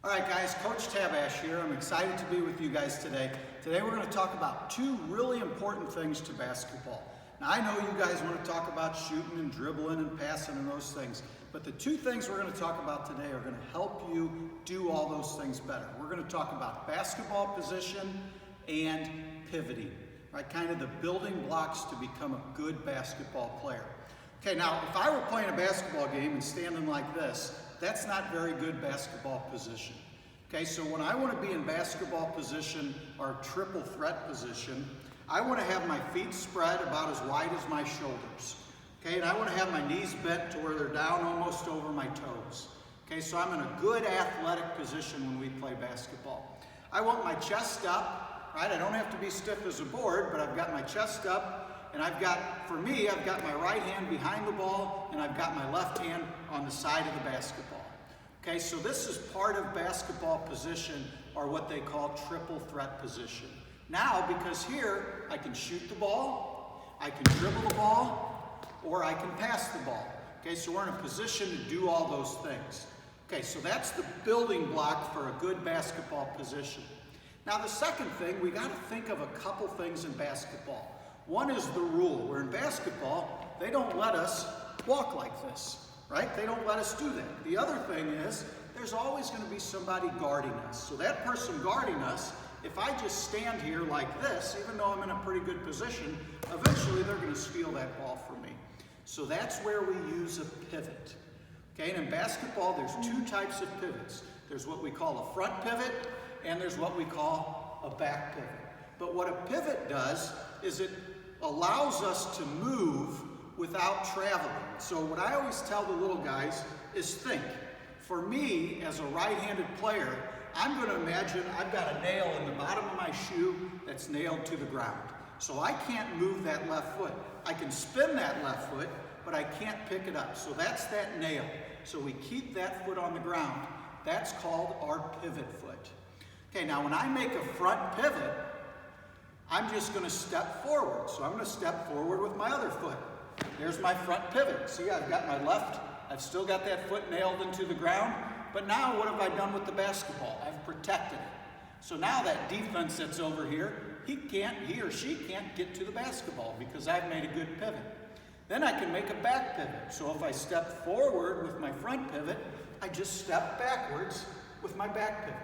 All right, guys, Coach Tabash here. I'm excited to be with you guys today. Today we're going to talk about two really important things to basketball. Now, I know you guys want to talk about shooting and dribbling and passing and those things, but the two things we're going to talk about today are going to help you do all those things better. We're going to talk about basketball position and pivoting, right? Kind of the building blocks to become a good basketball player. Okay, now, if I were playing a basketball game and standing like this, that's not very good basketball position. Okay, so when I want to be in basketball position or triple threat position, I want to have my feet spread about as wide as my shoulders. Okay, and I want to have my knees bent to where they're down almost over my toes. Okay, so I'm in a good athletic position when we play basketball. I want my chest up, right? I don't have to be stiff as a board, but I've got my chest up. And I've got my right hand behind the ball, and I've got my left hand on the side of the basketball. Okay, so this is part of basketball position, or what they call triple threat position. Now, because here, I can shoot the ball, I can dribble the ball, or I can pass the ball. Okay, so we're in a position to do all those things. Okay, so that's the building block for a good basketball position. Now, the second thing, we got to think of a couple things in basketball. One is the rule, where in basketball, they don't let us walk like this, right? They don't let us do that. The other thing is, there's always going to be somebody guarding us. So that person guarding us, if I just stand here like this, even though I'm in a pretty good position, eventually they're going to steal that ball from me. So that's where we use a pivot. Okay, and in basketball, there's two types of pivots. There's what we call a front pivot, and there's what we call a back pivot. But what a pivot does is it allows us to move without traveling. So what I always tell the little guys is think. For me, as a right-handed player, I'm going to imagine I've got a nail in the bottom of my shoe that's nailed to the ground. So I can't move that left foot. I can spin that left foot, but I can't pick it up. So that's that nail. So we keep that foot on the ground. That's called our pivot foot. Okay, now when I make a front pivot, I'm just going to step forward. So I'm going to step forward with my other foot. There's my front pivot. See, I've got my left. I've still got that foot nailed into the ground. But now what have I done with the basketball? I've protected it. So now that defense that's over here, he or she can't get to the basketball because I've made a good pivot. Then I can make a back pivot. So if I step forward with my front pivot, I just step backwards with my back pivot.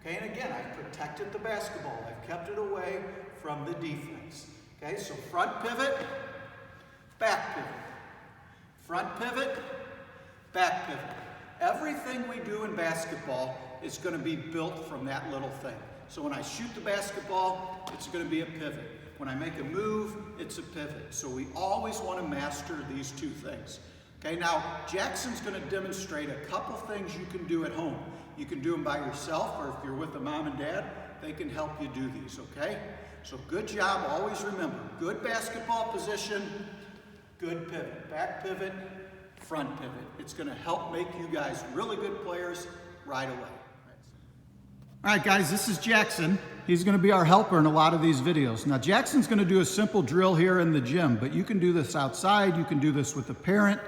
Okay, and again, I've protected the basketball. I've kept it away from the defense. Okay, so front pivot, back pivot. Front pivot, back pivot. Everything we do in basketball is going to be built from that little thing. So when I shoot the basketball, it's going to be a pivot. When I make a move, it's a pivot. So we always want to master these two things. Okay, now Jackson's going to demonstrate a couple things you can do at home. You can do them by yourself, or if you're with a mom and dad, they can help you do these, okay? So good job, always remember, good basketball position, good pivot, back pivot, front pivot. It's going to help make you guys really good players right away. All right, guys, this is Jackson. He's going to be our helper in a lot of these videos. Now, Jackson's going to do a simple drill here in the gym, but you can do this outside. You can do this with a parent,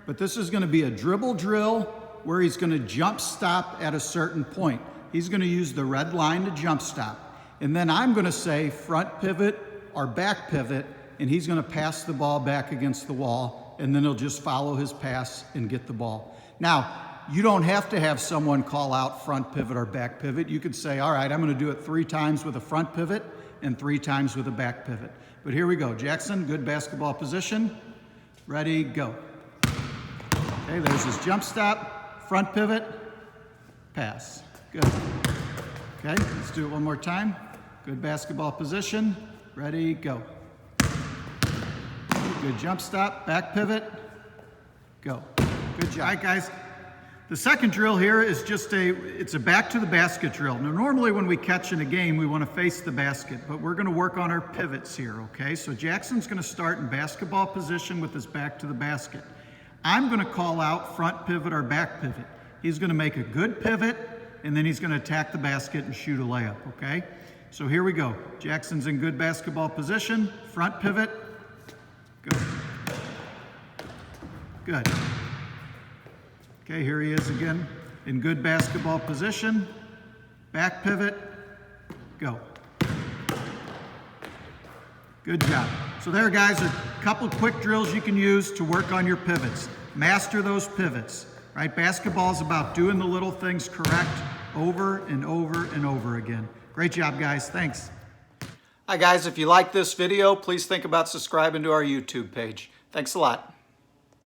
but this is going to be a dribble drill where he's going to jump stop at a certain point. He's going to use the red line to jump stop. And then I'm going to say front pivot or back pivot, and he's going to pass the ball back against the wall, and then he'll just follow his pass and get the ball. Now, you don't have to have someone call out front pivot or back pivot. You could say, all right, I'm going to do it 3 times with a front pivot and 3 times with a back pivot. But here we go. Jackson, good basketball position. Ready, go. Okay, there's his jump stop. Front pivot, pass. Good. Okay, let's do it one more time. Good basketball position. Ready, go. Good jump stop, back pivot, go. Good job. All right, guys. The second drill here is just it's a back to the basket drill. Now, normally when we catch in a game, we want to face the basket, but we're going to work on our pivots here, okay? So Jackson's going to start in basketball position with his back to the basket. I'm going to call out front pivot or back pivot. He's going to make a good pivot, and then he's going to attack the basket and shoot a layup, okay? So here we go. Jackson's in good basketball position. Front pivot. Good. Good. Okay, here he is again in good basketball position, back pivot, go. Good job. So there, guys, are a couple quick drills you can use to work on your pivots. Master those pivots, right? Basketball is about doing the little things correct over and over and over again. Great job, guys. Thanks. Hi, guys. If you like this video, please think about subscribing to our YouTube page. Thanks a lot.